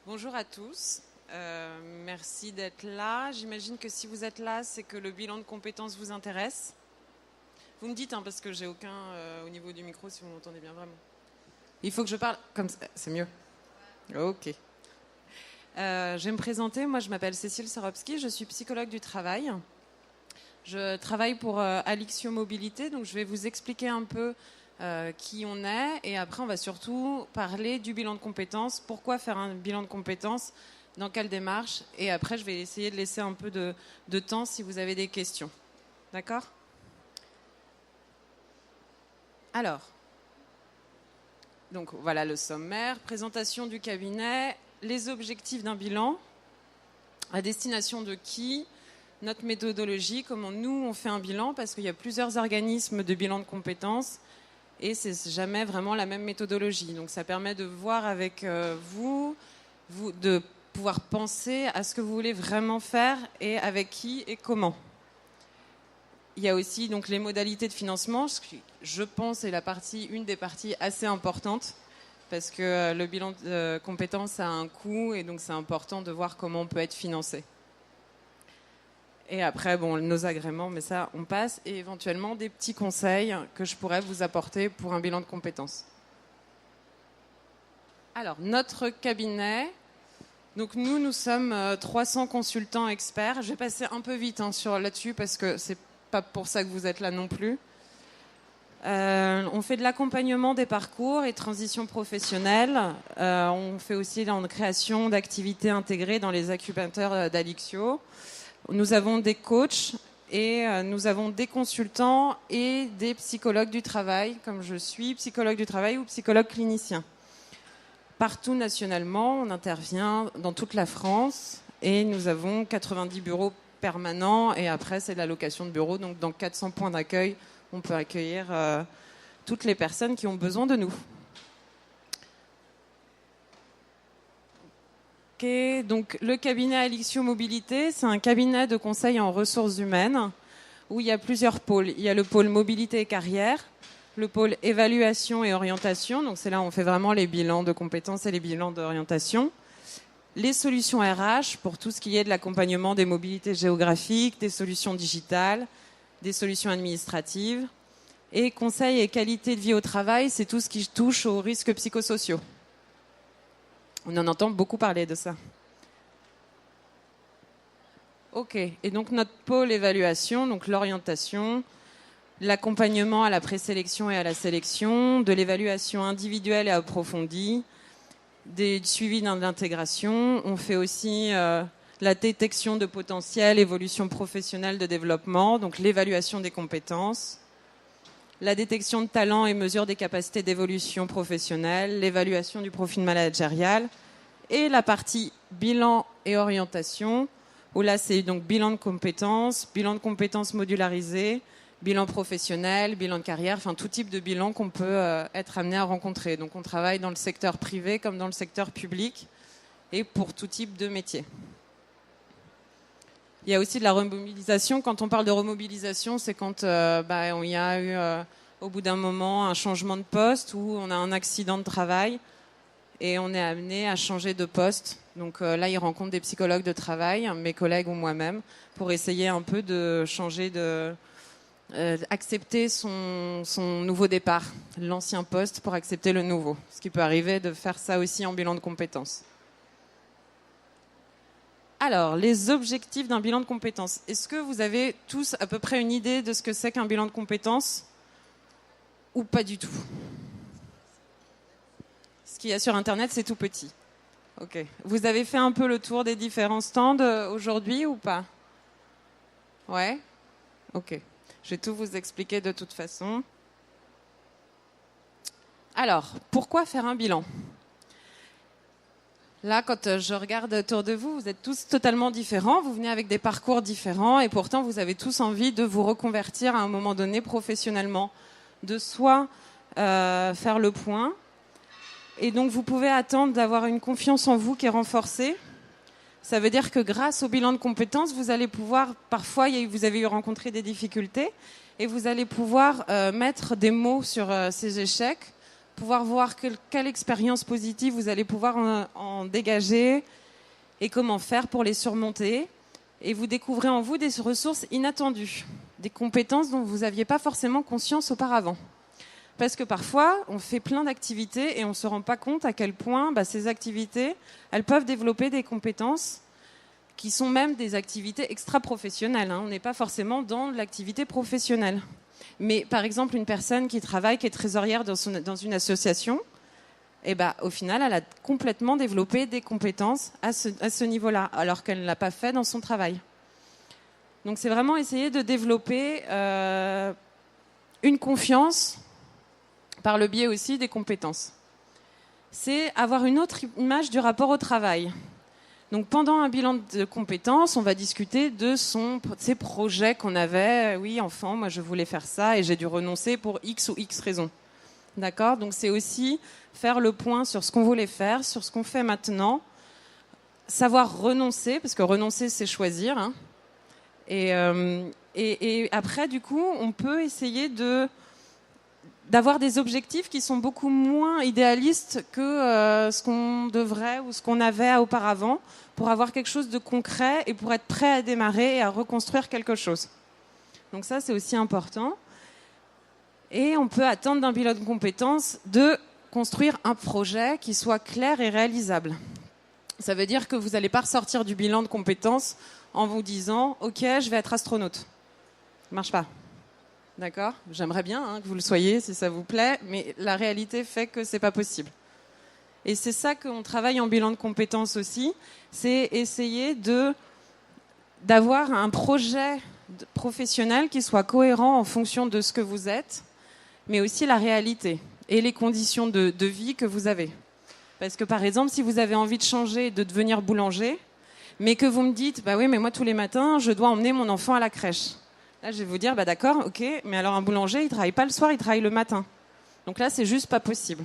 Bonjour à tous. Merci d'être là. J'imagine que si vous êtes là, c'est que le bilan de compétences vous intéresse. Vous me dites, parce que j'ai aucun au niveau du micro, si vous m'entendez bien vraiment. Il faut que je parle comme ça. C'est mieux. Ok. Je vais me présenter. Moi, je m'appelle Cécile Sorobski. Je suis psychologue du travail. Je travaille pour Alixio Mobilité. Donc, je vais vous expliquer un peu qui on est. Et après, on va surtout parler du bilan de compétences. Pourquoi faire un bilan de compétences? Dans quelle démarche? Et après, je vais essayer de laisser un peu de temps si vous avez des questions. D'accord? Alors, donc voilà le sommaire. Présentation du cabinet. Les objectifs d'un bilan. À destination de qui? Notre méthodologie, comment nous on fait un bilan, parce qu'il y a plusieurs organismes de bilan de compétences et c'est jamais vraiment la même méthodologie. Donc ça permet de voir avec vous, de pouvoir penser à ce que vous voulez vraiment faire et avec qui et comment. Il y a aussi donc les modalités de financement, ce qui, je pense, est une des parties assez importantes, parce que le bilan de compétences a un coût et donc c'est important de voir comment on peut être financé. Et après, nos agréments, mais ça, on passe. Et éventuellement, des petits conseils que je pourrais vous apporter pour un bilan de compétences. Alors, notre cabinet. Donc, nous sommes 300 consultants experts. Je vais passer un peu vite là-dessus parce que c'est pas pour ça que vous êtes là non plus. On fait de l'accompagnement des parcours et transitions professionnelles. On fait aussi la création d'activités intégrées dans les incubateurs d'Alixio. Nous avons des coachs et nous avons des consultants et des psychologues du travail, comme je suis psychologue du travail ou psychologue clinicien. Partout nationalement, on intervient dans toute la France et nous avons 90 bureaux permanents et après c'est de la location de bureaux. Donc dans 400 points d'accueil, on peut accueillir toutes les personnes qui ont besoin de nous. Okay, donc le cabinet Alixio Mobilité, c'est un cabinet de conseil en ressources humaines où il y a plusieurs pôles. Il y a le pôle mobilité et carrière, le pôle évaluation et orientation, donc c'est là où on fait vraiment les bilans de compétences et les bilans d'orientation. Les solutions RH pour tout ce qui est de l'accompagnement des mobilités géographiques, des solutions digitales, des solutions administratives. Et conseil et qualité de vie au travail, c'est tout ce qui touche aux risques psychosociaux. On en entend beaucoup parler de ça. Ok, et donc notre pôle évaluation, donc l'orientation, l'accompagnement à la présélection et à la sélection, de l'évaluation individuelle et approfondie, des suivis d'intégration. On fait aussi la détection de potentiel, évolution professionnelle de développement, donc l'évaluation des compétences, la détection de talents et mesure des capacités d'évolution professionnelle, l'évaluation du profil managérial et la partie bilan et orientation, où là c'est donc bilan de compétences modularisé, bilan professionnel, bilan de carrière, enfin tout type de bilan qu'on peut être amené à rencontrer. Donc on travaille dans le secteur privé comme dans le secteur public et pour tout type de métier. Il y a aussi de la remobilisation. Quand on parle de remobilisation, c'est quand il y a eu au bout d'un moment un changement de poste ou on a un accident de travail et on est amené à changer de poste. Donc là, ils rencontrent des psychologues de travail, mes collègues ou moi-même, pour essayer un peu de changer accepter son nouveau départ, l'ancien poste pour accepter le nouveau. Ce qui peut arriver de faire ça aussi en bilan de compétences. Alors, les objectifs d'un bilan de compétences. Est-ce que vous avez tous à peu près une idée de ce que c'est qu'un bilan de compétences ou pas du tout? Ce qu'il y a sur Internet, c'est tout petit. Ok. Vous avez fait un peu le tour des différents stands aujourd'hui ou pas? Ouais? Ok. Je vais tout vous expliquer de toute façon. Alors, pourquoi faire un bilan ? Là, quand je regarde autour de vous, vous êtes tous totalement différents, vous venez avec des parcours différents et pourtant vous avez tous envie de vous reconvertir à un moment donné professionnellement, de soit faire le point. Et donc vous pouvez attendre d'avoir une confiance en vous qui est renforcée. Ça veut dire que grâce au bilan de compétences, vous allez pouvoir, parfois vous avez rencontré des difficultés, et vous allez pouvoir mettre des mots sur ces échecs pouvoir voir quelle expérience positive vous allez pouvoir en dégager et comment faire pour les surmonter. Et vous découvrez en vous des ressources inattendues, des compétences dont vous n'aviez pas forcément conscience auparavant. Parce que parfois, on fait plein d'activités et on ne se rend pas compte à quel point ces activités, elles peuvent développer des compétences qui sont même des activités extra-professionnelles. On n'est pas forcément dans l'activité professionnelle. Mais par exemple, une personne qui travaille, qui est trésorière dans une association, au final, elle a complètement développé des compétences à ce niveau-là, alors qu'elle ne l'a pas fait dans son travail. Donc c'est vraiment essayer de développer une confiance par le biais aussi des compétences. C'est avoir une autre image du rapport au travail. Donc pendant un bilan de compétences, on va discuter de ses projets qu'on avait. Oui, enfant, moi je voulais faire ça et j'ai dû renoncer pour X ou X raisons. D'accord ? Donc c'est aussi faire le point sur ce qu'on voulait faire, sur ce qu'on fait maintenant. Savoir renoncer, parce que renoncer c'est choisir. Et après, du coup, on peut essayer d'avoir des objectifs qui sont beaucoup moins idéalistes que ce qu'on devrait ou ce qu'on avait auparavant pour avoir quelque chose de concret et pour être prêt à démarrer et à reconstruire quelque chose. Donc ça, c'est aussi important. Et on peut attendre d'un bilan de compétences de construire un projet qui soit clair et réalisable. Ça veut dire que vous n'allez pas ressortir du bilan de compétences en vous disant « Ok, je vais être astronaute ». Ça ne marche pas. D'accord ? J'aimerais bien que vous le soyez, si ça vous plaît, mais la réalité fait que ce n'est pas possible. Et c'est ça qu'on travaille en bilan de compétences aussi, c'est essayer d'avoir un projet professionnel qui soit cohérent en fonction de ce que vous êtes, mais aussi la réalité et les conditions de vie que vous avez. Parce que par exemple, si vous avez envie de changer, de devenir boulanger, mais que vous me dites « Bah oui, mais moi tous les matins, je dois emmener mon enfant à la crèche ». Là, je vais vous dire, d'accord, ok, mais alors un boulanger, il ne travaille pas le soir, il travaille le matin. Donc là, c'est juste pas possible.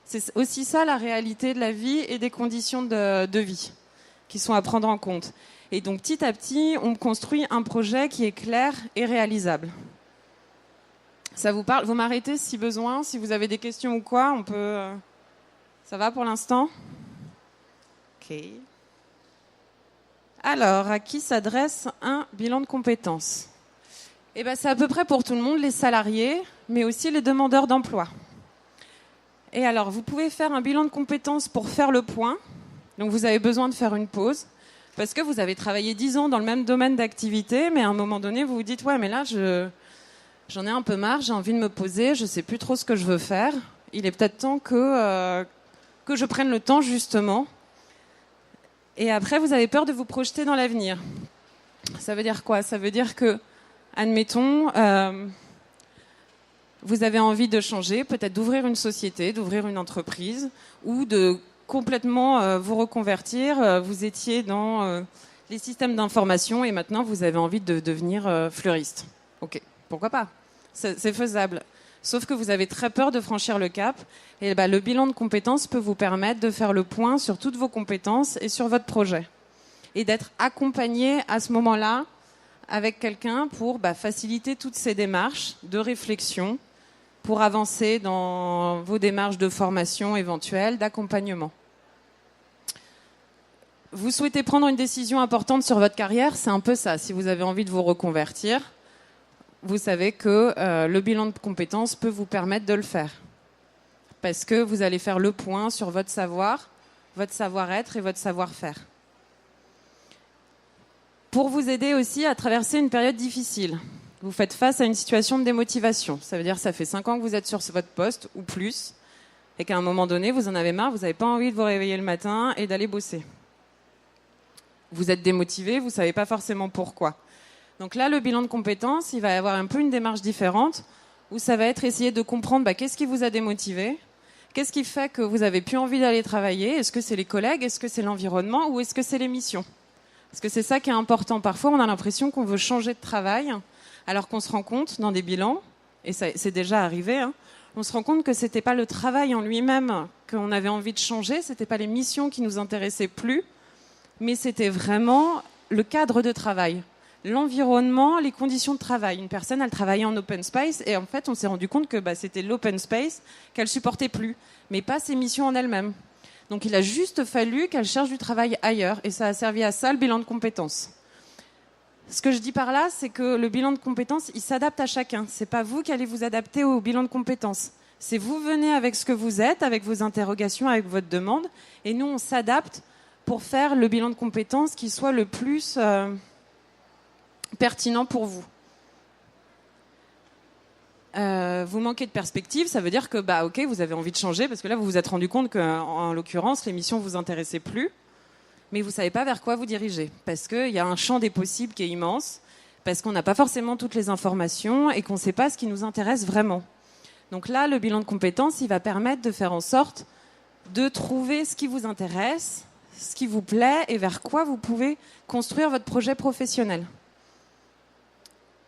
C'est aussi ça la réalité de la vie et des conditions de vie qui sont à prendre en compte. Et donc petit à petit, on construit un projet qui est clair et réalisable. Ça vous parle ? Vous m'arrêtez si besoin, si vous avez des questions ou quoi, on peut... Ça va pour l'instant ? Ok. Alors, à qui s'adresse un bilan de compétences ? C'est à peu près pour tout le monde, les salariés, mais aussi les demandeurs d'emploi. Et alors, vous pouvez faire un bilan de compétences pour faire le point. Donc, vous avez besoin de faire une pause parce que vous avez travaillé 10 ans dans le même domaine d'activité, mais à un moment donné, vous vous dites « Ouais, mais là, j'en ai un peu marre, j'ai envie de me poser, je ne sais plus trop ce que je veux faire. Il est peut-être temps que je prenne le temps, justement. » Et après, vous avez peur de vous projeter dans l'avenir. Ça veut dire quoi ? Ça veut dire que admettons, vous avez envie de changer, peut-être d'ouvrir une société, d'ouvrir une entreprise, ou de complètement vous reconvertir. Vous étiez dans les systèmes d'information et maintenant vous avez envie de devenir fleuriste. Ok, pourquoi pas ? C'est faisable. Sauf que vous avez très peur de franchir le cap. Et le bilan de compétences peut vous permettre de faire le point sur toutes vos compétences et sur votre projet. Et d'être accompagné à ce moment-là avec quelqu'un pour faciliter toutes ces démarches de réflexion, pour avancer dans vos démarches de formation éventuelle, d'accompagnement. Vous souhaitez prendre une décision importante sur votre carrière, c'est un peu ça. Si vous avez envie de vous reconvertir, vous savez que le bilan de compétences peut vous permettre de le faire. Parce que vous allez faire le point sur votre savoir, votre savoir-être et votre savoir-faire. Pour vous aider aussi à traverser une période difficile. Vous faites face à une situation de démotivation. Ça veut dire que ça fait 5 ans que vous êtes sur votre poste ou plus et qu'à un moment donné, vous en avez marre, vous n'avez pas envie de vous réveiller le matin et d'aller bosser. Vous êtes démotivé, vous ne savez pas forcément pourquoi. Donc là, le bilan de compétences, il va y avoir un peu une démarche différente où ça va être essayer de comprendre qu'est-ce qui vous a démotivé, qu'est-ce qui fait que vous n'avez plus envie d'aller travailler, est-ce que c'est les collègues, est-ce que c'est l'environnement ou est-ce que c'est les missions ? Parce que c'est ça qui est important. Parfois, on a l'impression qu'on veut changer de travail, alors qu'on se rend compte dans des bilans, et ça, c'est déjà arrivé, on se rend compte que ce n'était pas le travail en lui-même qu'on avait envie de changer, ce n'était pas les missions qui nous intéressaient plus, mais c'était vraiment le cadre de travail, l'environnement, les conditions de travail. Une personne, elle travaillait en open space et en fait, on s'est rendu compte que c'était l'open space qu'elle supportait plus, mais pas ses missions en elle-même. Donc il a juste fallu qu'elle cherche du travail ailleurs et ça a servi à ça, le bilan de compétences. Ce que je dis par là, c'est que le bilan de compétences, il s'adapte à chacun. C'est pas vous qui allez vous adapter au bilan de compétences. C'est vous venez avec ce que vous êtes, avec vos interrogations, avec votre demande, et nous on s'adapte pour faire le bilan de compétences qui soit le plus pertinent pour vous. Vous manquez de perspective, ça veut dire que ok, vous avez envie de changer parce que là vous vous êtes rendu compte qu'en l'occurrence l'émission vous intéressait plus, mais vous savez pas vers quoi vous diriger parce qu'il y a un champ des possibles qui est immense, parce qu'on n'a pas forcément toutes les informations et qu'on ne sait pas ce qui nous intéresse vraiment. Donc là, le bilan de compétences, il va permettre de faire en sorte de trouver ce qui vous intéresse, ce qui vous plaît et vers quoi vous pouvez construire votre projet professionnel.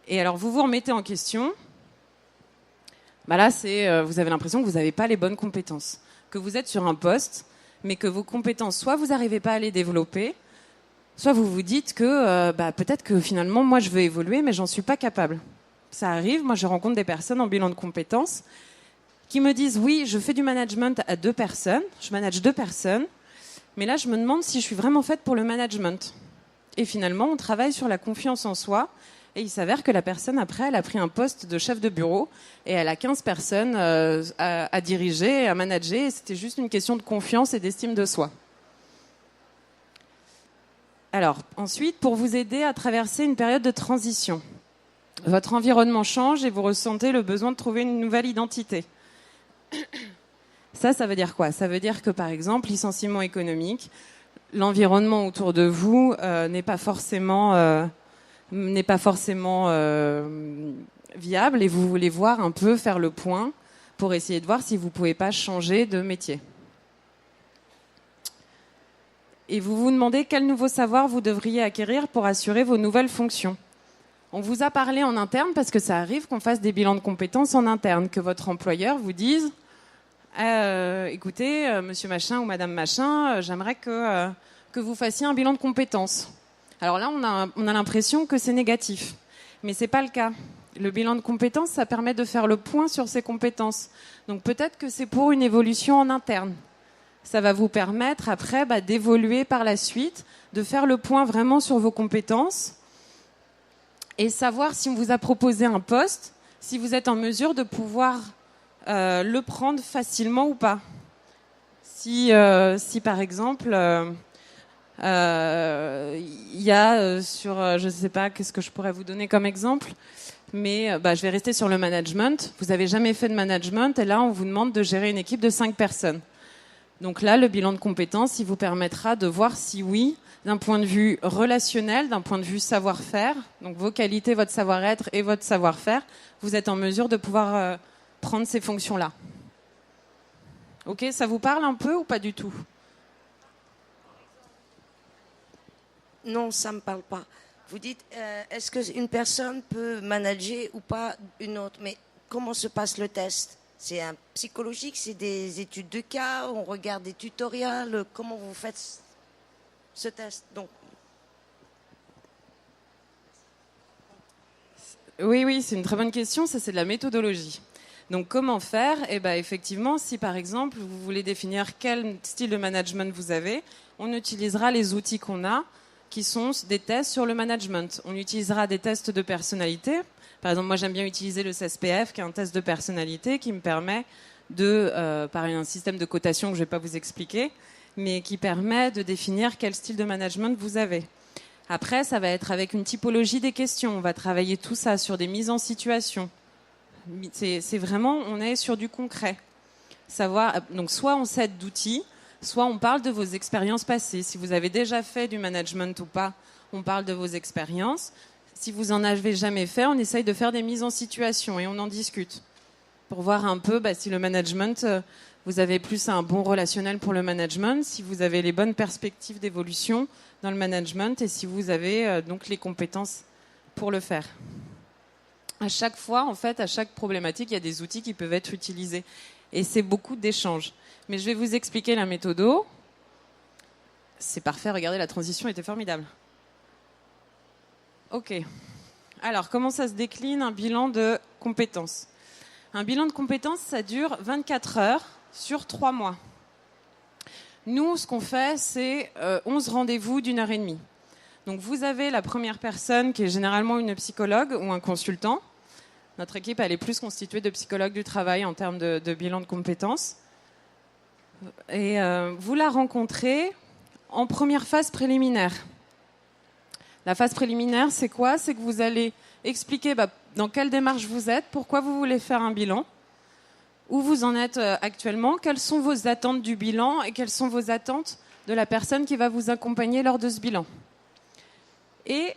Et alors vous vous remettez en question. Là, vous avez l'impression que vous n'avez pas les bonnes compétences, que vous êtes sur un poste, mais que vos compétences, soit vous n'arrivez pas à les développer, soit vous vous dites que peut-être que finalement, moi, je veux évoluer, mais j'en suis pas capable. Ça arrive, moi, je rencontre des personnes en bilan de compétences qui me disent, oui, je fais du management à 2 personnes, je manage 2 personnes, mais là, je me demande si je suis vraiment faite pour le management. Et finalement, on travaille sur la confiance en soi. Et il s'avère que la personne, après, elle a pris un poste de chef de bureau et elle a 15 personnes à diriger, à manager. Et c'était juste une question de confiance et d'estime de soi. Alors, ensuite, pour vous aider à traverser une période de transition, votre environnement change et vous ressentez le besoin de trouver une nouvelle identité. Ça veut dire quoi? Ça veut dire que, par exemple, licenciement économique, l'environnement autour de vous n'est pas forcément viable et vous voulez voir un peu, faire le point pour essayer de voir si vous ne pouvez pas changer de métier. Et vous vous demandez quel nouveau savoir vous devriez acquérir pour assurer vos nouvelles fonctions. On vous a parlé en interne parce que ça arrive qu'on fasse des bilans de compétences en interne, que votre employeur vous dise écoutez, monsieur machin ou madame machin, j'aimerais que vous fassiez un bilan de compétences. Alors là, on a l'impression que c'est négatif, mais c'est pas le cas. Le bilan de compétences, ça permet de faire le point sur ses compétences. Donc peut-être que c'est pour une évolution en interne. Ça va vous permettre après d'évoluer par la suite, de faire le point vraiment sur vos compétences et savoir si on vous a proposé un poste, si vous êtes en mesure de pouvoir le prendre facilement ou pas. Si par exemple... il y a sur, je sais pas, qu'est-ce que je pourrais vous donner comme exemple, mais je vais rester sur le management. Vous avez jamais fait de management et là on vous demande de gérer une équipe de 5 personnes. Donc là, le bilan de compétences, il vous permettra de voir si oui, d'un point de vue relationnel, d'un point de vue savoir-faire, donc vos qualités, votre savoir-être et votre savoir-faire, vous êtes en mesure de pouvoir prendre ces fonctions-là. Ok, ça vous parle un peu ou pas du tout ? Non, ça ne me parle pas. Vous dites, est-ce qu'une personne peut manager ou pas une autre? Mais comment se passe le test? C'est un psychologique, c'est des études de cas, on regarde des tutoriels. Comment vous faites ce test? Donc... Oui, c'est une très bonne question. Ça, c'est de la méthodologie. Donc, comment faire? Effectivement, si par exemple, vous voulez définir quel style de management vous avez, on utilisera les outils qu'on a, qui sont des tests sur le management. On utilisera des tests de personnalité. Par exemple, moi, j'aime bien utiliser le CSPF, qui est un test de personnalité qui me permet par un système de cotation que je ne vais pas vous expliquer, mais qui permet de définir quel style de management vous avez. Après, ça va être avec une typologie des questions. On va travailler tout ça sur des mises en situation. C'est vraiment, on est sur du concret. Donc, soit on s'aide d'outils, soit on parle de vos expériences passées. Si vous avez déjà fait du management ou pas, on parle de vos expériences. Si vous en avez jamais fait, on essaye de faire des mises en situation et on en discute pour voir un peu si le management, vous avez plus un bon relationnel pour le management, si vous avez les bonnes perspectives d'évolution dans le management et si vous avez donc les compétences pour le faire. À chaque fois, en fait, à chaque problématique, il y a des outils qui peuvent être utilisés. Et c'est beaucoup d'échanges. Mais je vais vous expliquer la méthode. C'est parfait, regardez, la transition était formidable. Ok. Alors, comment ça se décline un bilan de compétences ? Un bilan de compétences, ça dure 24 heures sur 3 mois. Nous, ce qu'on fait, c'est 11 rendez-vous d'1h30. Donc, vous avez la première personne qui est généralement une psychologue ou un consultant. Notre équipe, elle est plus constituée de psychologues du travail en termes de bilan de compétences. Et vous la rencontrez en première phase préliminaire. La phase préliminaire, c'est quoi ? C'est que vous allez expliquer dans quelle démarche vous êtes, pourquoi vous voulez faire un bilan, où vous en êtes actuellement, quelles sont vos attentes du bilan et quelles sont vos attentes de la personne qui va vous accompagner lors de ce bilan. Et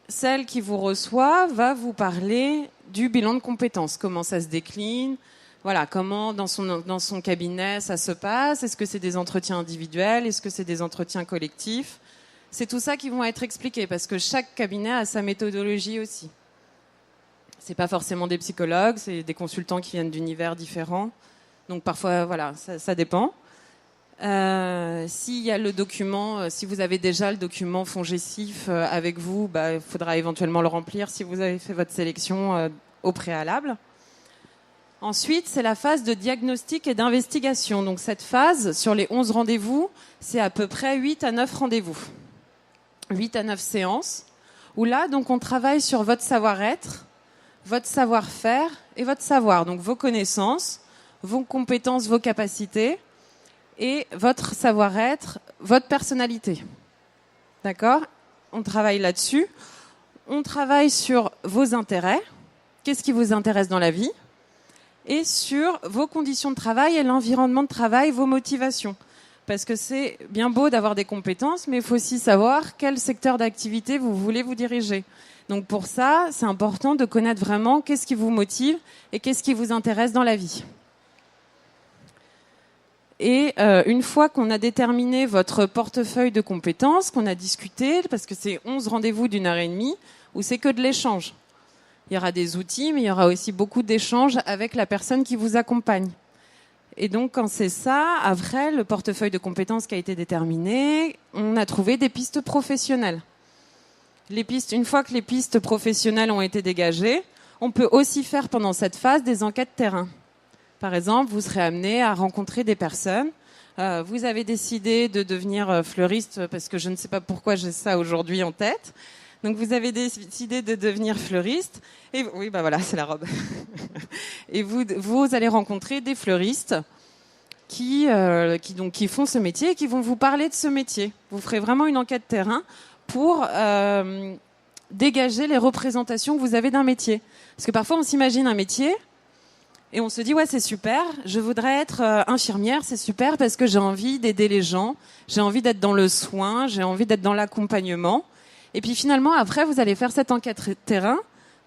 celle qui vous reçoit va vous parler du bilan de compétences, comment ça se décline, voilà, comment dans son cabinet ça se passe, est-ce que c'est des entretiens individuels, est-ce que c'est des entretiens collectifs. C'est tout ça qui vont être expliqués parce que chaque cabinet a sa méthodologie aussi. C'est pas forcément des psychologues, c'est des consultants qui viennent d'univers différents. Donc parfois, voilà, ça dépend. S'il y a le document, si vous avez déjà le document FONGECIF avec vous, il faudra éventuellement le remplir si vous avez fait votre sélection au préalable. Ensuite, c'est la phase de diagnostic et d'investigation. Donc cette phase, sur les 11 rendez-vous, c'est à peu près 8 à 9 rendez-vous. 8 à 9 séances, où là, donc, on travaille sur votre savoir-être, votre savoir-faire et votre savoir. Donc vos connaissances, vos compétences, vos capacités et votre savoir-être, votre personnalité. D'accord ? On travaille là-dessus. On travaille sur vos intérêts. Qu'est-ce qui vous intéresse dans la vie ? Et sur vos conditions de travail et l'environnement de travail, vos motivations. Parce que c'est bien beau d'avoir des compétences, mais il faut aussi savoir quel secteur d'activité vous voulez vous diriger. Donc pour ça, c'est important de connaître vraiment qu'est-ce qui vous motive et qu'est-ce qui vous intéresse dans la vie. Et une fois qu'on a déterminé votre portefeuille de compétences, qu'on a discuté, parce que c'est 11 rendez-vous d'1h30, où c'est que de l'échange. Il y aura des outils, mais il y aura aussi beaucoup d'échanges avec la personne qui vous accompagne. Et donc, quand c'est ça, après, le portefeuille de compétences qui a été déterminé, on a trouvé des pistes professionnelles. Une fois que les pistes professionnelles ont été dégagées, on peut aussi faire pendant cette phase des enquêtes terrain. Par exemple, vous serez amené à rencontrer des personnes. Vous avez décidé de devenir fleuriste, parce que je ne sais pas pourquoi j'ai ça aujourd'hui en tête. Donc, vous avez décidé de devenir fleuriste. Et oui, voilà, c'est la robe. Et vous allez rencontrer des fleuristes qui font ce métier et qui vont vous parler de ce métier. Vous ferez vraiment une enquête terrain pour dégager les représentations que vous avez d'un métier. Parce que parfois, on s'imagine un métier et on se dit « Ouais, c'est super, je voudrais être infirmière, c'est super parce que j'ai envie d'aider les gens, j'ai envie d'être dans le soin, j'ai envie d'être dans l'accompagnement. » Et puis finalement, après, vous allez faire cette enquête terrain,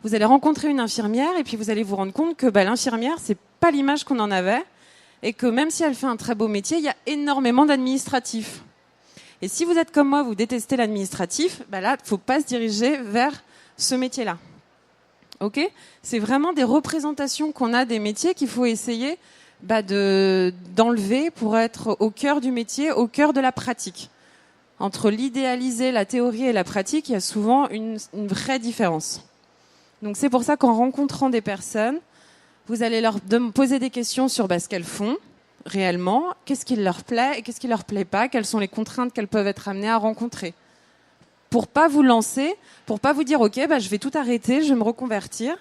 vous allez rencontrer une infirmière et puis vous allez vous rendre compte que l'infirmière, c'est pas l'image qu'on en avait et que même si elle fait un très beau métier, il y a énormément d'administratifs. Et si vous êtes comme moi, vous détestez l'administratif, là, il ne faut pas se diriger vers ce métier-là. Ok ? C'est vraiment des représentations qu'on a des métiers qu'il faut essayer d'enlever pour être au cœur du métier, au cœur de la pratique. Entre l'idéalisé, la théorie et la pratique, il y a souvent une vraie différence. Donc c'est pour ça qu'en rencontrant des personnes, vous allez leur poser des questions sur ce qu'elles font réellement, qu'est-ce qui leur plaît et qu'est-ce qui leur plaît pas, quelles sont les contraintes qu'elles peuvent être amenées à rencontrer. Pour pas vous lancer, pour pas vous dire ok, je vais tout arrêter, je vais me reconvertir,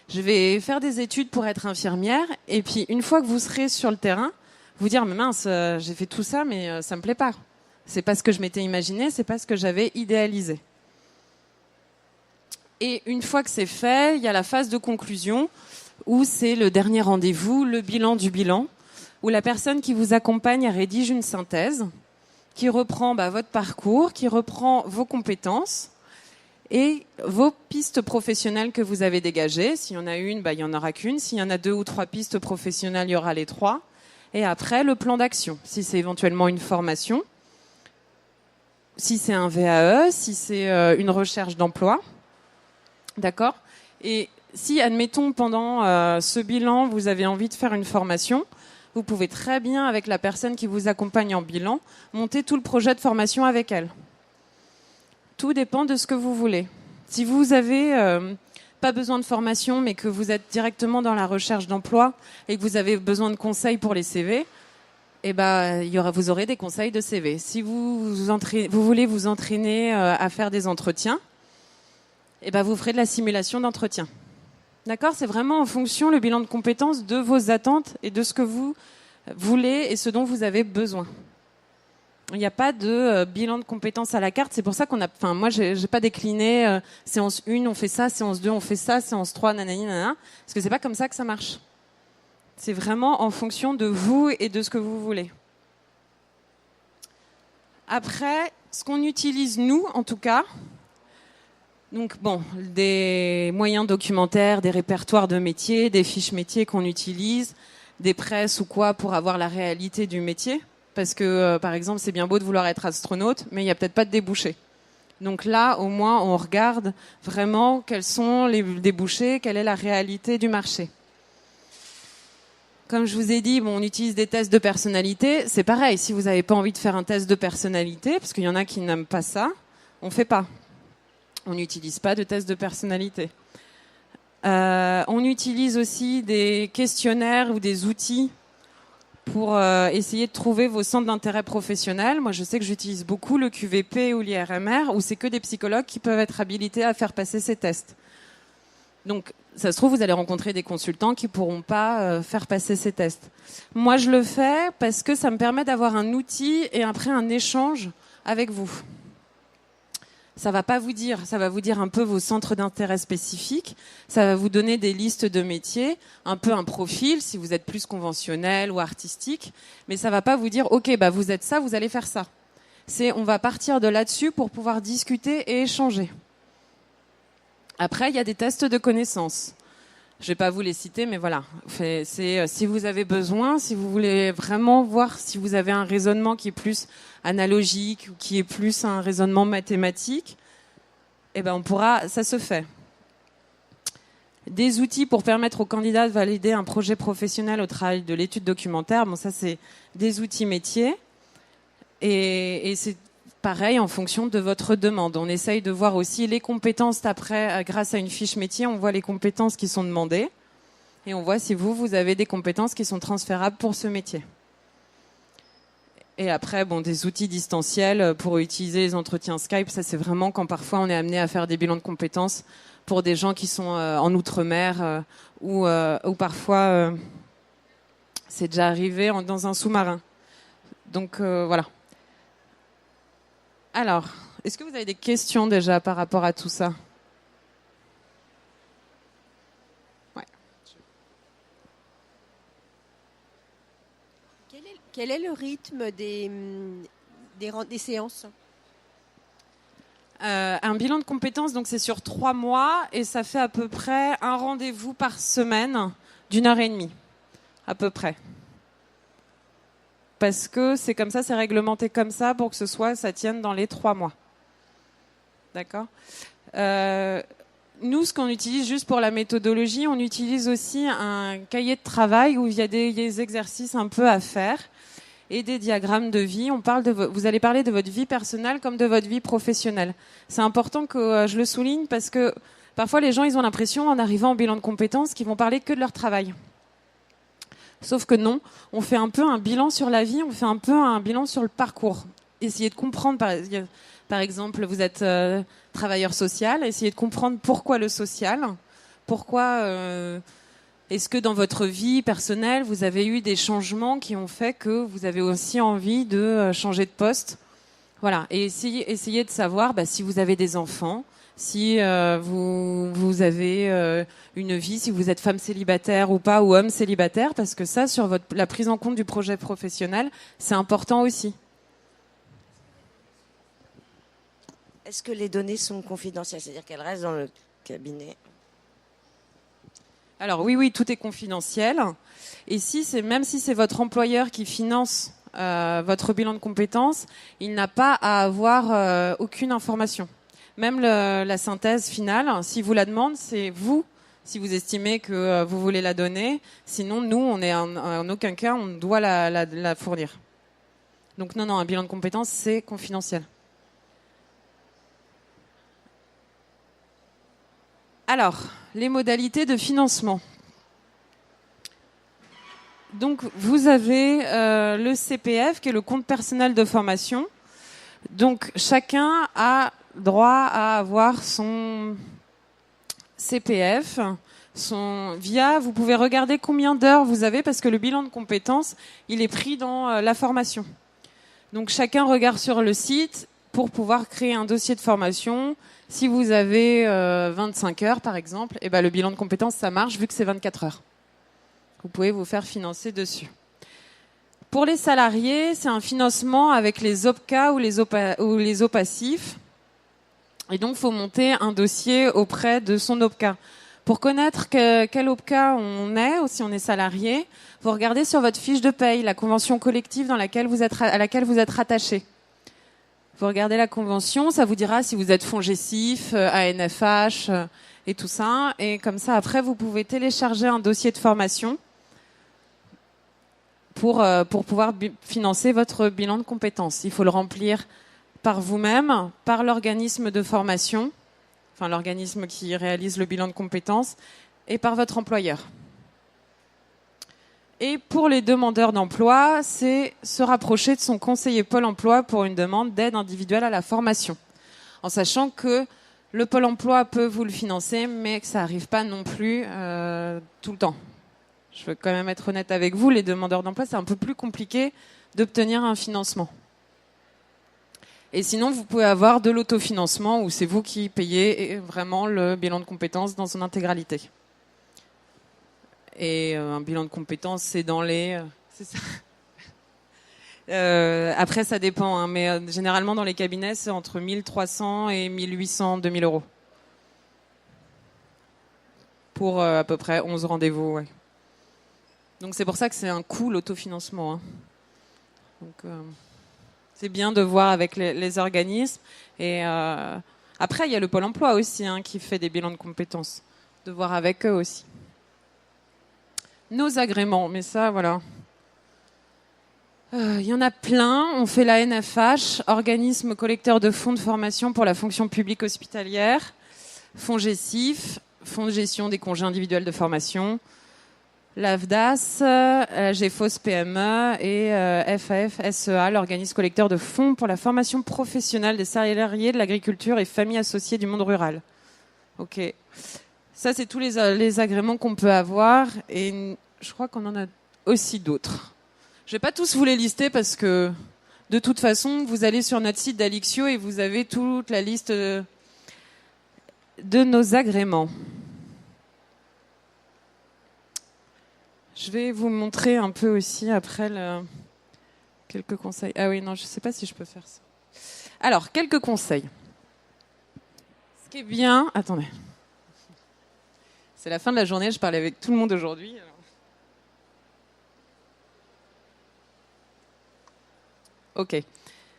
je vais faire des études pour être infirmière, et puis une fois que vous serez sur le terrain, vous dire mais mince, j'ai fait tout ça, mais ça me plaît pas. C'est pas ce que je m'étais imaginé, c'est pas ce que j'avais idéalisé. Et une fois que c'est fait, il y a la phase de conclusion où c'est le dernier rendez-vous, le bilan du bilan, où la personne qui vous accompagne rédige une synthèse qui reprend votre parcours, qui reprend vos compétences et vos pistes professionnelles que vous avez dégagées. S'il y en a une, il n'y en aura qu'une. S'il y en a 2 ou 3 pistes professionnelles, il y aura les 3. Et après, le plan d'action, si c'est éventuellement une formation, si c'est un VAE, si c'est une recherche d'emploi. D'accord ? Et si, admettons, pendant ce bilan, vous avez envie de faire une formation, vous pouvez très bien, avec la personne qui vous accompagne en bilan, monter tout le projet de formation avec elle. Tout dépend de ce que vous voulez. Si vous avez pas besoin de formation, mais que vous êtes directement dans la recherche d'emploi et que vous avez besoin de conseils pour les CV, eh ben, vous aurez des conseils de CV. Si vous voulez vous entraîner à faire des entretiens, eh ben, vous ferez de la simulation d'entretien. D'accord ? C'est vraiment en fonction, le bilan de compétences, de vos attentes et de ce que vous voulez et ce dont vous avez besoin. Il n'y a pas de bilan de compétences à la carte. C'est pour ça moi, j'ai pas décliné séance 1, on fait ça, séance 2, on fait ça, séance 3, nanani, nanana. Parce que c'est pas comme ça que ça marche. C'est vraiment en fonction de vous et de ce que vous voulez. Après, ce qu'on utilise, nous, en tout cas, donc bon, des moyens documentaires, des répertoires de métiers, des fiches métiers qu'on utilise, des presses ou quoi pour avoir la réalité du métier. Parce que, par exemple, c'est bien beau de vouloir être astronaute, mais il n'y a peut-être pas de débouchés. Donc là, au moins, on regarde vraiment quels sont les débouchés, quelle est la réalité du marché. Comme je vous ai dit, on utilise des tests de personnalité. C'est pareil, si vous n'avez pas envie de faire un test de personnalité, parce qu'il y en a qui n'aiment pas ça, on ne fait pas. On n'utilise pas de test de personnalité. On utilise aussi des questionnaires ou des outils pour essayer de trouver vos centres d'intérêt professionnel. Moi, je sais que j'utilise beaucoup le QVP ou l'IRMR, où c'est que des psychologues qui peuvent être habilités à faire passer ces tests. Donc, ça se trouve, vous allez rencontrer des consultants qui pourront pas faire passer ces tests. Moi, je le fais parce que ça me permet d'avoir un outil et après un échange avec vous. Ça va pas vous dire, ça va vous dire un peu vos centres d'intérêt spécifiques, ça va vous donner des listes de métiers, un peu un profil si vous êtes plus conventionnel ou artistique, mais ça va pas vous dire OK, bah vous êtes ça, vous allez faire ça. On va partir de là-dessus pour pouvoir discuter et échanger. Après, il y a des tests de connaissances. Je vais pas vous les citer, mais voilà. Si vous avez besoin, si vous voulez vraiment voir si vous avez un raisonnement qui est plus analogique ou qui est plus un raisonnement mathématique, eh ben ça se fait. Des outils pour permettre aux candidats de valider un projet professionnel au travail de l'étude documentaire. Bon, ça c'est des outils métiers et c'est pareil en fonction de votre demande. On essaye de voir aussi les compétences après, grâce à une fiche métier, on voit les compétences qui sont demandées et on voit si vous avez des compétences qui sont transférables pour ce métier. Et après, des outils distanciels pour utiliser les entretiens Skype, ça c'est vraiment quand parfois on est amené à faire des bilans de compétences pour des gens qui sont en outre-mer ou parfois c'est déjà arrivé dans un sous-marin. Donc voilà. Alors, est-ce que vous avez des questions déjà par rapport à tout ça ? Ouais. Quel est le rythme des séances ? Un bilan de compétences, donc c'est sur 3 mois et ça fait à peu près un rendez-vous par semaine d'1h30, à peu près. Parce que c'est comme ça, c'est réglementé comme ça pour que ça tienne dans les 3 mois. D'accord ? Nous, ce qu'on utilise juste pour la méthodologie, on utilise aussi un cahier de travail où il y a des exercices un peu à faire et des diagrammes de vie. Vous allez parler de votre vie personnelle comme de votre vie professionnelle. C'est important que je le souligne parce que parfois les gens ils ont l'impression en arrivant au bilan de compétences qu'ils vont parler que de leur travail. Sauf que non, on fait un peu un bilan sur la vie, on fait un peu un bilan sur le parcours. Essayez de comprendre, par exemple, vous êtes travailleur social, essayez de comprendre pourquoi le social, pourquoi est-ce que dans votre vie personnelle, vous avez eu des changements qui ont fait que vous avez aussi envie de changer de poste. Voilà, et essayez de savoir si vous avez des enfants, si vous avez une vie, si vous êtes femme célibataire ou pas, ou homme célibataire, parce que ça, sur la prise en compte du projet professionnel, c'est important aussi. Est-ce que les données sont confidentielles, c'est-à-dire qu'elles restent dans le cabinet ? Alors oui, tout est confidentiel. Et même si c'est votre employeur qui finance votre bilan de compétences, il n'a pas à avoir aucune information. Même la synthèse finale, si vous la demande, c'est vous, si vous estimez que vous voulez la donner. Sinon, nous, on est en aucun cas, on doit la fournir. Donc non, un bilan de compétences, c'est confidentiel. Alors, les modalités de financement. Donc, vous avez le CPF, qui est le compte personnel de formation. Donc, chacun a droit à avoir son CPF. Vous pouvez regarder combien d'heures vous avez, parce que le bilan de compétences, il est pris dans la formation. Donc, chacun regarde sur le site pour pouvoir créer un dossier de formation. Si vous avez 25 heures, par exemple, et ben, le bilan de compétences, ça marche, vu que c'est 24 heures. Vous pouvez vous faire financer dessus. Pour les salariés, c'est un financement avec les OPCA ou les OPACIF. Et donc, il faut monter un dossier auprès de son OPCA. Pour connaître quel OPCA on est, ou si on est salarié, vous regardez sur votre fiche de paye la convention collective à laquelle vous êtes rattaché. Vous regardez la convention, ça vous dira si vous êtes FONGECIF, ANFH et tout ça. Et comme ça, après, vous pouvez télécharger un dossier de formation pour pouvoir financer votre bilan de compétences. Il faut le remplir par vous-même, par l'organisme de formation, enfin l'organisme qui réalise le bilan de compétences, et par votre employeur. Et pour les demandeurs d'emploi, c'est se rapprocher de son conseiller Pôle emploi pour une demande d'aide individuelle à la formation. En sachant que le Pôle emploi peut vous le financer, mais que ça n'arrive pas non plus tout le temps. Je veux quand même être honnête avec vous, les demandeurs d'emploi, c'est un peu plus compliqué d'obtenir un financement. Et sinon, vous pouvez avoir de l'autofinancement où c'est vous qui payez vraiment le bilan de compétences dans son intégralité. Et un bilan de compétences, c'est dans les... c'est ça. Après, ça dépend, hein, mais généralement, dans les cabinets, c'est entre 1300 et 1800, 2000 euros. Pour à peu près 11 rendez-vous, ouais. Donc c'est pour ça que c'est un coût, l'autofinancement. Hein. Donc c'est bien de voir avec les organismes. Et après, il y a le Pôle emploi aussi hein, qui fait des bilans de compétences. De voir avec eux aussi. Nos agréments, mais ça, voilà. Il y en a plein. On fait la NFH, organisme collecteur de fonds de formation pour la fonction publique hospitalière, FONGECIF, fonds de gestion des congés individuels de formation, l'AFDAS, GFOS PME et FAF SEA, l'organisme collecteur de fonds pour la formation professionnelle des salariés de l'agriculture et familles associées du monde rural. Ok. Ça, c'est tous les agréments qu'on peut avoir et je crois qu'on en a aussi d'autres. Je ne vais pas tous vous les lister parce que de toute façon, vous allez sur notre site d'Alixio et vous avez toute la liste de nos agréments. Je vais vous montrer un peu aussi après quelques conseils. Ah oui, non, je ne sais pas si je peux faire ça. Alors, quelques conseils. Ce qui est bien... Attendez. C'est la fin de la journée, je parlais avec tout le monde aujourd'hui. Alors. Ok.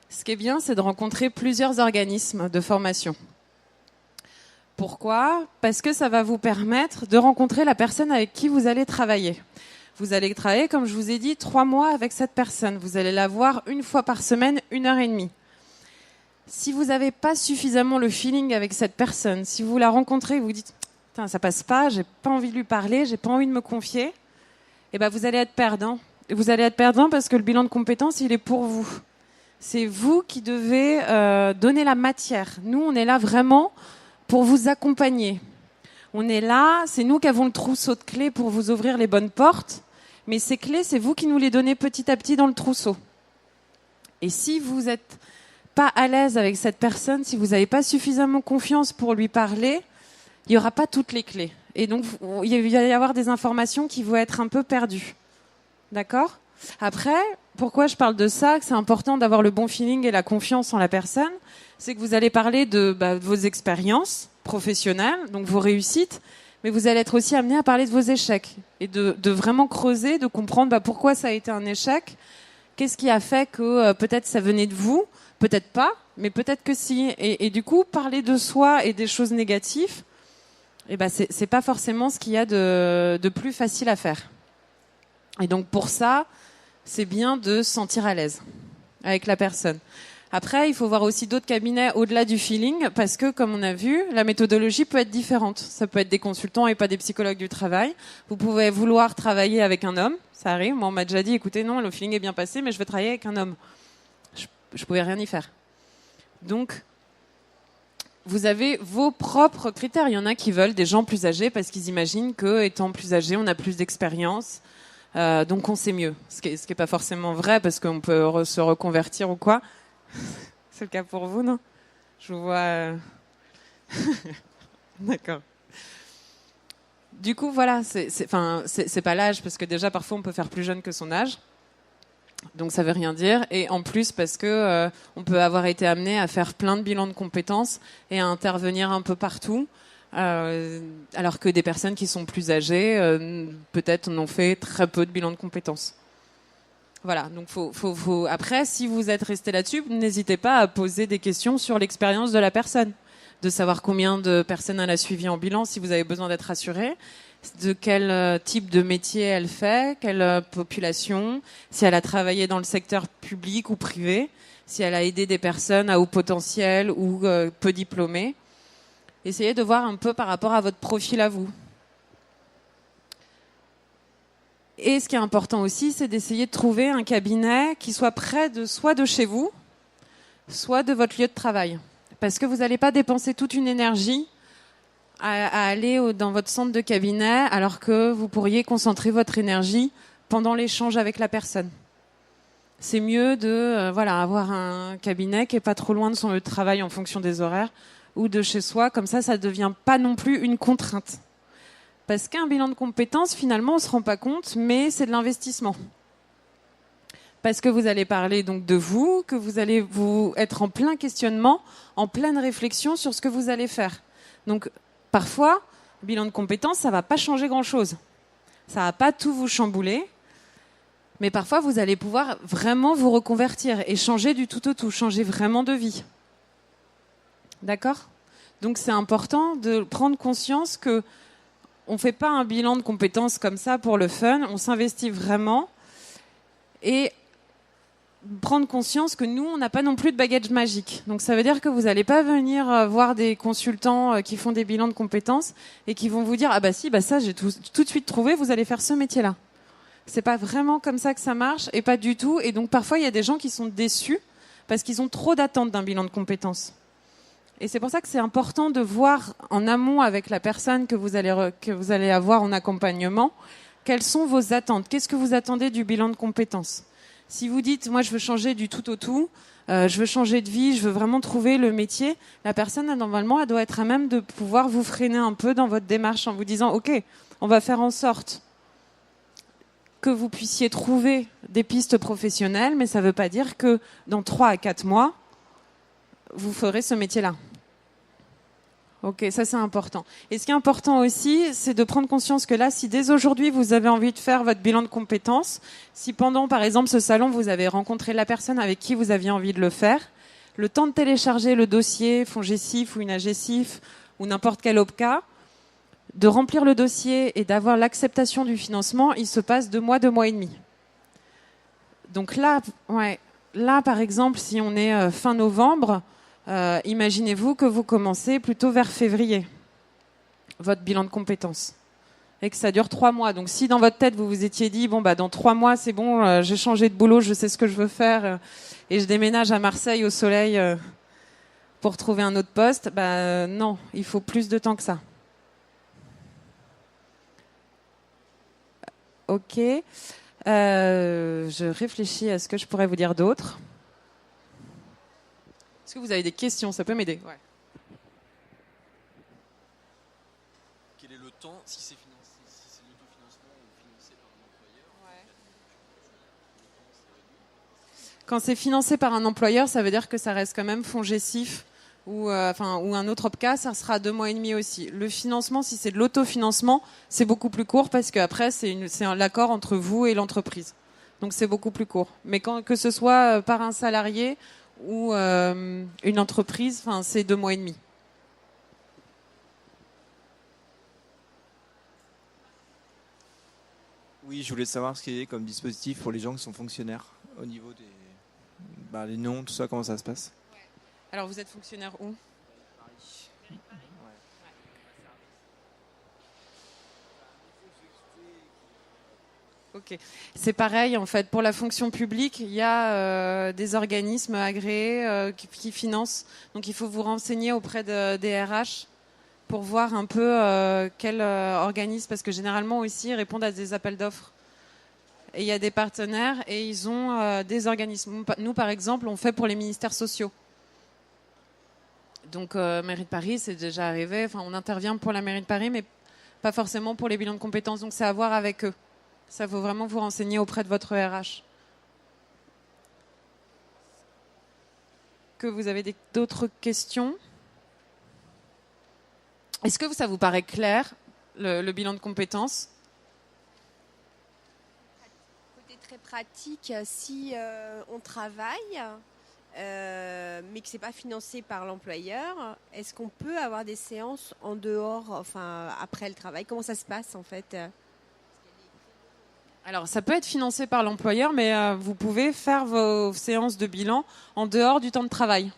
Ce qui est bien, c'est de rencontrer plusieurs organismes de formation. Pourquoi ? Parce que ça va vous permettre de rencontrer la personne avec qui vous allez travailler. Vous allez travailler, comme je vous ai dit, 3 mois avec cette personne. Vous allez la voir 1 fois par semaine, 1h30. Si vous n'avez pas suffisamment le feeling avec cette personne, si vous la rencontrez et vous dites « Putain, ça passe pas, j'ai pas envie de lui parler, j'ai pas envie de me confier », eh ben vous allez être perdant. Et vous allez être perdant parce que le bilan de compétences, il est pour vous. C'est vous qui devez donner la matière. Nous, on est là vraiment pour vous accompagner. On est là, c'est nous qui avons le trousseau de clés pour vous ouvrir les bonnes portes, mais ces clés, c'est vous qui nous les donnez petit à petit dans le trousseau. Et si vous n'êtes pas à l'aise avec cette personne, si vous n'avez pas suffisamment confiance pour lui parler, il n'y aura pas toutes les clés. Et donc, il va y avoir des informations qui vont être un peu perdues. D'accord ? Après, pourquoi je parle de ça, que c'est important d'avoir le bon feeling et la confiance en la personne, c'est que vous allez parler de vos expériences professionnelles, donc vos réussites, mais vous allez être aussi amené à parler de vos échecs et de vraiment creuser, de comprendre pourquoi ça a été un échec, qu'est-ce qui a fait que peut-être ça venait de vous, peut-être pas, mais peut-être que si. Et du coup, parler de soi et des choses négatives, c'est pas forcément ce qu'il y a de plus facile à faire. Et donc pour ça, c'est bien de se sentir à l'aise avec la personne. Après, il faut voir aussi d'autres cabinets au-delà du feeling, parce que, comme on a vu, la méthodologie peut être différente. Ça peut être des consultants et pas des psychologues du travail. Vous pouvez vouloir travailler avec un homme, ça arrive. Moi, on m'a déjà dit, écoutez, non, le feeling est bien passé, mais je veux travailler avec un homme. Je pouvais rien y faire. Donc, vous avez vos propres critères. Il y en a qui veulent des gens plus âgés parce qu'ils imaginent qu'étant plus âgés, on a plus d'expérience, donc on sait mieux. Ce qui est pas forcément vrai, parce qu'on peut se reconvertir ou quoi. C'est le cas pour vous, non? Je vous vois... D'accord. Du coup, voilà, c'est pas l'âge, parce que déjà, parfois, on peut faire plus jeune que son âge. Donc, ça veut rien dire. Et en plus, parce que on peut avoir été amené à faire plein de bilans de compétences et à intervenir un peu partout. Alors que des personnes qui sont plus âgées, peut-être n'ont fait très peu de bilans de compétences. Voilà, donc après, si vous êtes resté là-dessus, n'hésitez pas à poser des questions sur l'expérience de la personne, de savoir combien de personnes elle a suivi en bilan, si vous avez besoin d'être rassuré, de quel type de métier elle fait, quelle population, si elle a travaillé dans le secteur public ou privé, si elle a aidé des personnes à haut potentiel ou peu diplômées. Essayez de voir un peu par rapport à votre profil à vous. Et ce qui est important aussi, c'est d'essayer de trouver un cabinet qui soit près soit de chez vous, soit de votre lieu de travail. Parce que vous n'allez pas dépenser toute une énergie à aller dans votre centre de cabinet, alors que vous pourriez concentrer votre énergie pendant l'échange avec la personne. C'est mieux de avoir un cabinet qui n'est pas trop loin de son lieu de travail en fonction des horaires, ou de chez soi, comme ça ne devient pas non plus une contrainte. Parce qu'un bilan de compétences, finalement, on ne se rend pas compte, mais c'est de l'investissement. Parce que vous allez parler donc de vous, que vous allez vous être en plein questionnement, en pleine réflexion sur ce que vous allez faire. Donc, parfois, bilan de compétences, ça ne va pas changer grand-chose. Ça ne va pas tout vous chambouler. Mais parfois, vous allez pouvoir vraiment vous reconvertir et changer du tout au tout, changer vraiment de vie. D'accord ? Donc, c'est important de prendre conscience que on ne fait pas un bilan de compétences comme ça pour le fun, on s'investit vraiment et prendre conscience que nous, on n'a pas non plus de bagage magique. Donc ça veut dire que vous n'allez pas venir voir des consultants qui font des bilans de compétences et qui vont vous dire « Ah bah si, bah ça j'ai tout de suite trouvé, vous allez faire ce métier-là ». C'est pas vraiment comme ça que ça marche et pas du tout. Et donc parfois, il y a des gens qui sont déçus parce qu'ils ont trop d'attentes d'un bilan de compétences. Et c'est pour ça que c'est important de voir en amont avec la personne que vous allez avoir en accompagnement, quelles sont vos attentes. Qu'est-ce que vous attendez du bilan de compétences? Si vous dites, moi je veux changer du tout au tout, je veux changer de vie, je veux vraiment trouver le métier, la personne, normalement, elle doit être à même de pouvoir vous freiner un peu dans votre démarche en vous disant, ok, on va faire en sorte que vous puissiez trouver des pistes professionnelles, mais ça ne veut pas dire que dans 3 à 4 mois, vous ferez ce métier-là. Ok, ça c'est important. Et ce qui est important aussi, c'est de prendre conscience que là, si dès aujourd'hui vous avez envie de faire votre bilan de compétences, si pendant par exemple ce salon vous avez rencontré la personne avec qui vous aviez envie de le faire, le temps de télécharger le dossier FONGECIF ou une AGECIF ou n'importe quel OPCA, de remplir le dossier et d'avoir l'acceptation du financement, il se passe 2 mois, 2 mois et demi. Donc là, par exemple, si on est fin novembre, imaginez-vous que vous commencez plutôt vers février, votre bilan de compétences, et que ça dure 3 mois. Donc si dans votre tête, vous vous étiez dit, bon, bah, dans 3 mois, c'est bon, j'ai changé de boulot, je sais ce que je veux faire, et je déménage à Marseille au soleil pour trouver un autre poste, non, il faut plus de temps que ça. Ok. Je réfléchis à ce que je pourrais vous dire d'autre. Est-ce que vous avez des questions? Ça peut m'aider. Ouais. Quel est le temps, si c'est l'autofinancement ou financé par un employeur? Quand c'est financé par un employeur, ça veut dire que ça reste quand même FONGECIF ou un autre OPCA, ça sera 2 mois et demi aussi. Le financement, si c'est de l'autofinancement, c'est beaucoup plus court parce qu'après, c'est l'accord entre vous et l'entreprise. Donc c'est beaucoup plus court. Mais que ce soit par un salarié ou une entreprise, c'est 2 mois et demi. Oui, je voulais savoir ce qu'il y a comme dispositif pour les gens qui sont fonctionnaires au niveau Les noms, tout ça, comment ça se passe? Alors, vous êtes fonctionnaire où? Ok. C'est pareil, en fait, pour la fonction publique, il y a des organismes agréés qui financent. Donc, il faut vous renseigner auprès des RH pour voir un peu quel organisme, parce que généralement aussi, ils répondent à des appels d'offres. Et il y a des partenaires et ils ont des organismes. Nous, par exemple, on fait pour les ministères sociaux. Donc, mairie de Paris, c'est déjà arrivé. Enfin, on intervient pour la mairie de Paris, mais pas forcément pour les bilans de compétences. Donc, c'est à voir avec eux. Ça, faut vraiment vous renseigner auprès de votre RH. Que vous avez d'autres questions? Est-ce que ça vous paraît clair, le bilan de compétences? Côté très pratique, si on travaille, mais que c'est pas financé par l'employeur, est-ce qu'on peut avoir des séances en dehors, enfin après le travail? Comment ça se passe en fait? Alors, ça peut être financé par l'employeur, mais vous pouvez faire vos séances de bilan en dehors du temps de travail.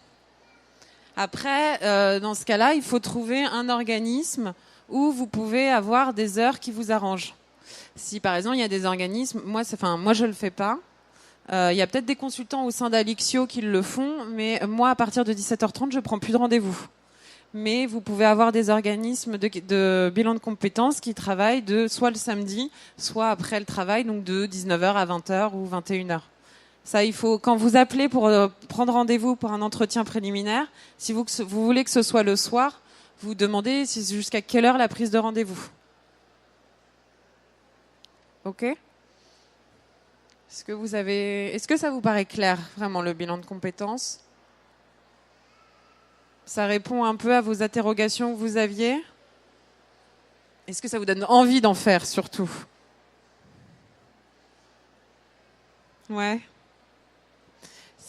Après, dans ce cas-là, il faut trouver un organisme où vous pouvez avoir des heures qui vous arrangent. Si, par exemple, il y a des organismes, moi je le fais pas. Il y a peut-être des consultants au sein d'Alixio qui le font, mais moi, à partir de 17h30, je prends plus de rendez-vous. Mais vous pouvez avoir des organismes de bilan de compétences qui travaillent soit le samedi, soit après le travail, donc de 19h à 20h ou 21h. Ça, il faut, quand vous appelez pour prendre rendez-vous pour un entretien préliminaire, si vous voulez que ce soit le soir, vous demandez jusqu'à quelle heure la prise de rendez-vous. Ok ? Est-ce que ça vous paraît clair, vraiment, le bilan de compétences ? Ça répond un peu à vos interrogations que vous aviez ? Est-ce que ça vous donne envie d'en faire, surtout ? Ouais.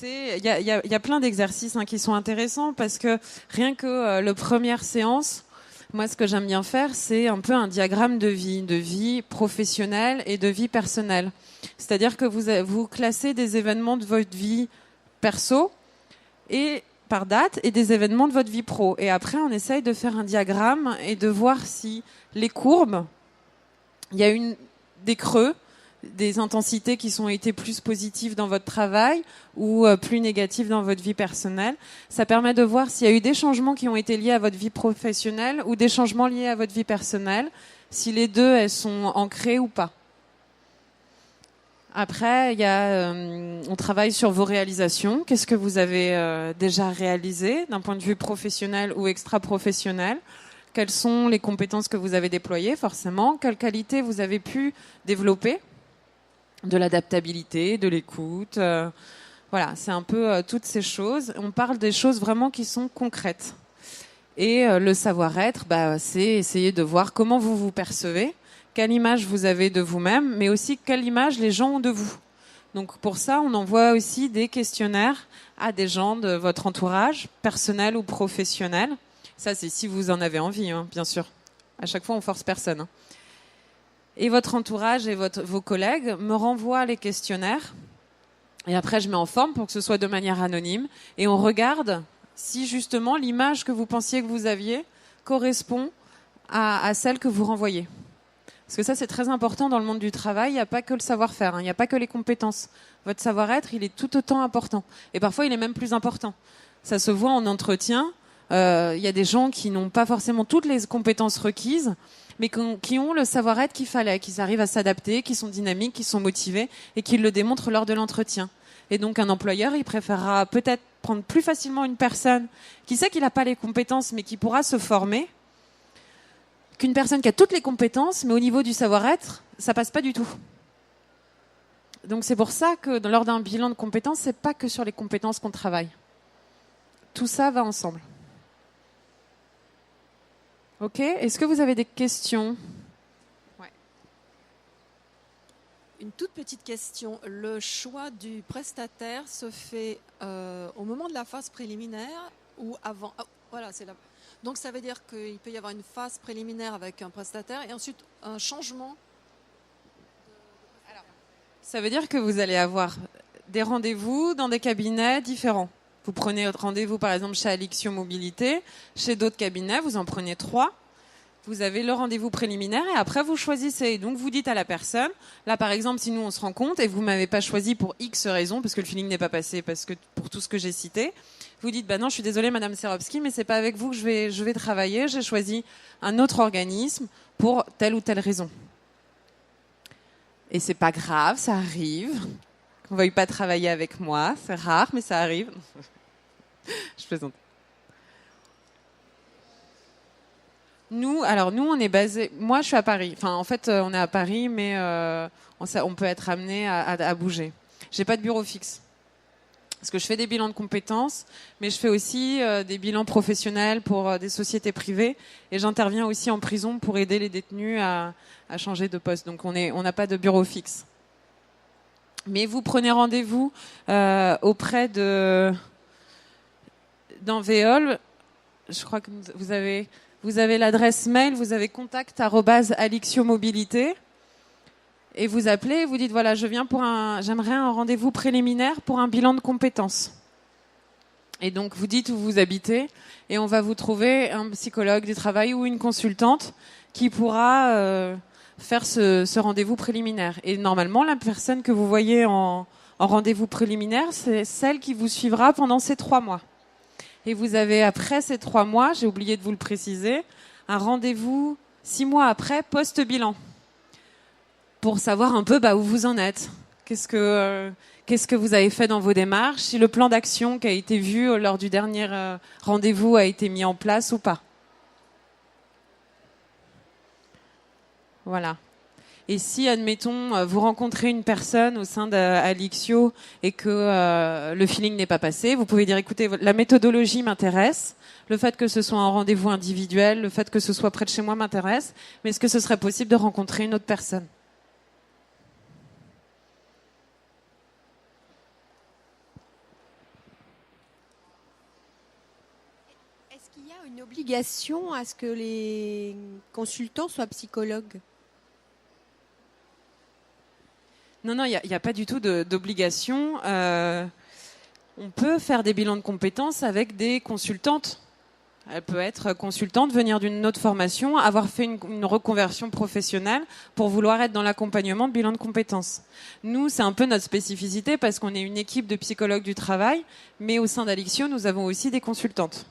Il y a plein d'exercices qui sont intéressants parce que rien que la première séance, moi, ce que j'aime bien faire, c'est un peu un diagramme de vie professionnelle et de vie personnelle. C'est-à-dire que vous classez des événements de votre vie perso et par date et des événements de votre vie pro. Et après, on essaye de faire un diagramme et de voir si les courbes, il y a des creux, des intensités qui ont été plus positives dans votre travail ou plus négatives dans votre vie personnelle. Ça permet de voir s'il y a eu des changements qui ont été liés à votre vie professionnelle ou des changements liés à votre vie personnelle, si les deux, elles sont ancrées ou pas. Après, on travaille sur vos réalisations. Qu'est-ce que vous avez déjà réalisé d'un point de vue professionnel ou extra-professionnel ? Quelles sont les compétences que vous avez déployées, forcément ? Quelles qualités vous avez pu développer ? De l'adaptabilité, de l'écoute. Voilà, c'est un peu toutes ces choses. On parle des choses vraiment qui sont concrètes. Et le savoir-être, c'est essayer de voir comment vous vous percevez, quelle image vous avez de vous-même, mais aussi quelle image les gens ont de vous. Donc pour ça, on envoie aussi des questionnaires à des gens de votre entourage, personnel ou professionnel. Ça, c'est si vous en avez envie, bien sûr. À chaque fois, on force personne. Et votre entourage et vos collègues me renvoient les questionnaires. Et après, je mets en forme pour que ce soit de manière anonyme. Et on regarde si justement l'image que vous pensiez que vous aviez correspond à celle que vous renvoyez. Parce que ça, c'est très important dans le monde du travail. Il n'y a pas que le savoir-faire, il n'y a pas que les compétences. Votre savoir-être, il est tout autant important. Et parfois, il est même plus important. Ça se voit en entretien. Il y a des gens qui n'ont pas forcément toutes les compétences requises, mais qui ont le savoir-être qu'il fallait, qui arrivent à s'adapter, qui sont dynamiques, qui sont motivés et qui le démontrent lors de l'entretien. Et donc, un employeur, il préférera peut-être prendre plus facilement une personne qui sait qu'il n'a pas les compétences, mais qui pourra se former, qu'une personne qui a toutes les compétences, mais au niveau du savoir-être, ça passe pas du tout. Donc c'est pour ça que lors d'un bilan de compétences, c'est pas que sur les compétences qu'on travaille. Tout ça va ensemble. Ok, est-ce que vous avez des questions ? Ouais. Une toute petite question. Le choix du prestataire se fait au moment de la phase préliminaire ou avant ? Voilà, c'est là. Donc ça veut dire qu'il peut y avoir une phase préliminaire avec un prestataire et ensuite un changement. Alors, ça veut dire que vous allez avoir des rendez-vous dans des cabinets différents. Vous prenez votre rendez-vous, par exemple, chez Alixio Mobilité. Chez d'autres cabinets, vous en prenez 3. Vous avez le rendez-vous préliminaire et après, vous choisissez. Et donc, vous dites à la personne, là, par exemple, si nous, on se rencontre et vous ne m'avez pas choisi pour X raisons, parce que le feeling n'est pas passé, parce que pour tout ce que j'ai cité, vous dites, non, je suis désolée, Madame Serovski, mais c'est pas avec vous que je vais travailler. J'ai choisi un autre organisme pour telle ou telle raison. Et c'est pas grave, ça arrive. Qu'on ne veuille pas travailler avec moi, c'est rare, mais ça arrive. Je plaisante. Nous, on est basé. Moi, je suis à Paris. Enfin, en fait, on est à Paris, mais on peut être amené à bouger. J'ai pas de bureau fixe. Parce que je fais des bilans de compétences, mais je fais aussi des bilans professionnels pour des sociétés privées. Et j'interviens aussi en prison pour aider les détenus à changer de poste. Donc, on n'a pas de bureau fixe. Mais vous prenez rendez-vous auprès d'Enveol. Je crois que vous avez l'adresse mail, vous avez contact@alixiomobilité et vous appelez, vous dites voilà, j'aimerais un rendez-vous préliminaire pour un bilan de compétences. Et donc vous dites où vous habitez et on va vous trouver un psychologue du travail ou une consultante qui pourra faire ce rendez-vous préliminaire. Et normalement, la personne que vous voyez en rendez-vous préliminaire, c'est celle qui vous suivra pendant ces 3 mois. Et vous avez, après ces 3 mois, j'ai oublié de vous le préciser, un rendez-vous 6 mois après, post-bilan, pour savoir un peu où vous en êtes. Qu'est-ce que vous avez fait dans vos démarches, si le plan d'action qui a été vu lors du dernier rendez-vous a été mis en place ou pas. Voilà. Et si, admettons, vous rencontrez une personne au sein d'Alixio et que le feeling n'est pas passé, vous pouvez dire, écoutez, la méthodologie m'intéresse, le fait que ce soit un rendez-vous individuel, le fait que ce soit près de chez moi m'intéresse, mais est-ce que ce serait possible de rencontrer une autre personne ? Est-ce qu'il y a une obligation à ce que les consultants soient psychologues ? Non, il n'y a pas du tout d'obligation. On peut faire des bilans de compétences avec des consultantes. Elle peut être consultante, venir d'une autre formation, avoir fait une reconversion professionnelle pour vouloir être dans l'accompagnement de bilan de compétences. Nous, c'est un peu notre spécificité parce qu'on est une équipe de psychologues du travail, mais au sein d'Alixio, nous avons aussi des consultantes.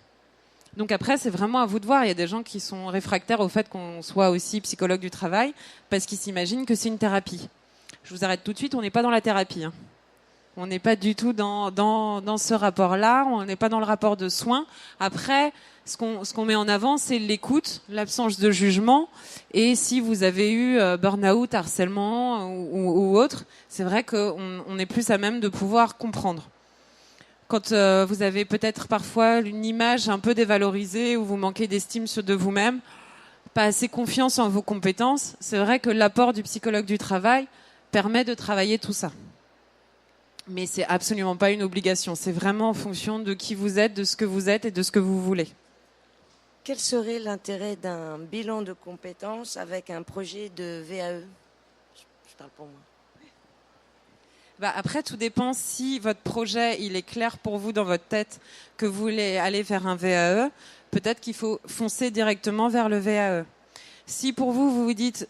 Donc après, c'est vraiment à vous de voir. Il y a des gens qui sont réfractaires au fait qu'on soit aussi psychologue du travail parce qu'ils s'imaginent que c'est une thérapie. Je vous arrête tout de suite, on n'est pas dans la thérapie. On n'est pas du tout dans ce rapport-là, on n'est pas dans le rapport de soins. Après, ce qu'on met en avant, c'est l'écoute, l'absence de jugement. Et si vous avez eu burn-out, harcèlement ou autre, c'est vrai qu'on est plus à même de pouvoir comprendre. Quand vous avez peut-être parfois une image un peu dévalorisée ou vous manquez d'estime de vous-même, pas assez confiance en vos compétences, c'est vrai que l'apport du psychologue du travail permet de travailler tout ça. Mais c'est absolument pas une obligation. C'est vraiment en fonction de qui vous êtes, de ce que vous êtes et de ce que vous voulez. Quel serait l'intérêt d'un bilan de compétences avec un projet de VAE ? Je parle pour moi. Après, tout dépend si votre projet il est clair pour vous dans votre tête que vous voulez aller vers un VAE. Peut-être qu'il faut foncer directement vers le VAE. Si pour vous, vous vous dites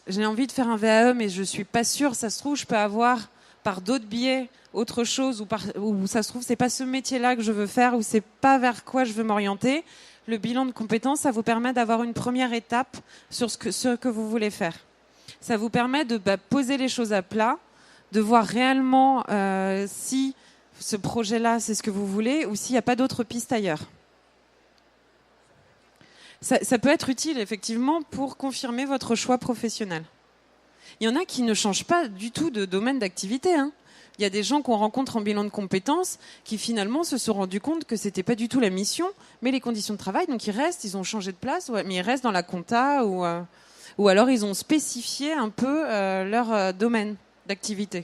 j'ai envie de faire un VAE, mais je suis pas sûre, ça se trouve, je peux avoir par d'autres biais autre chose, ou ça se trouve, c'est pas ce métier-là que je veux faire, ou c'est pas vers quoi je veux m'orienter. Le bilan de compétences, ça vous permet d'avoir une première étape sur ce que vous voulez faire. Ça vous permet de poser les choses à plat, de voir réellement si ce projet-là, c'est ce que vous voulez, ou s'il n'y a pas d'autres pistes ailleurs. Ça peut être utile, effectivement, pour confirmer votre choix professionnel. Il y en a qui ne changent pas du tout de domaine d'activité. Il y a des gens qu'on rencontre en bilan de compétences qui, finalement, se sont rendus compte que ce n'était pas du tout la mission, mais les conditions de travail. Donc, ils restent, ils ont changé de place, mais ils restent dans la compta ou alors ils ont spécifié un peu leur domaine d'activité.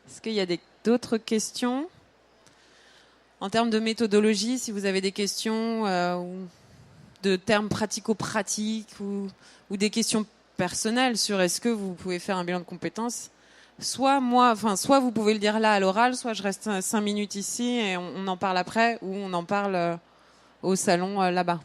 Est-ce qu'il y a d'autres questions ? En termes de méthodologie, si vous avez des questions de termes pratico-pratiques ou des questions personnelles sur est-ce que vous pouvez faire un bilan de compétences, soit vous pouvez le dire là à l'oral, soit je reste 5 minutes ici et on en parle après, ou on en parle au salon là-bas.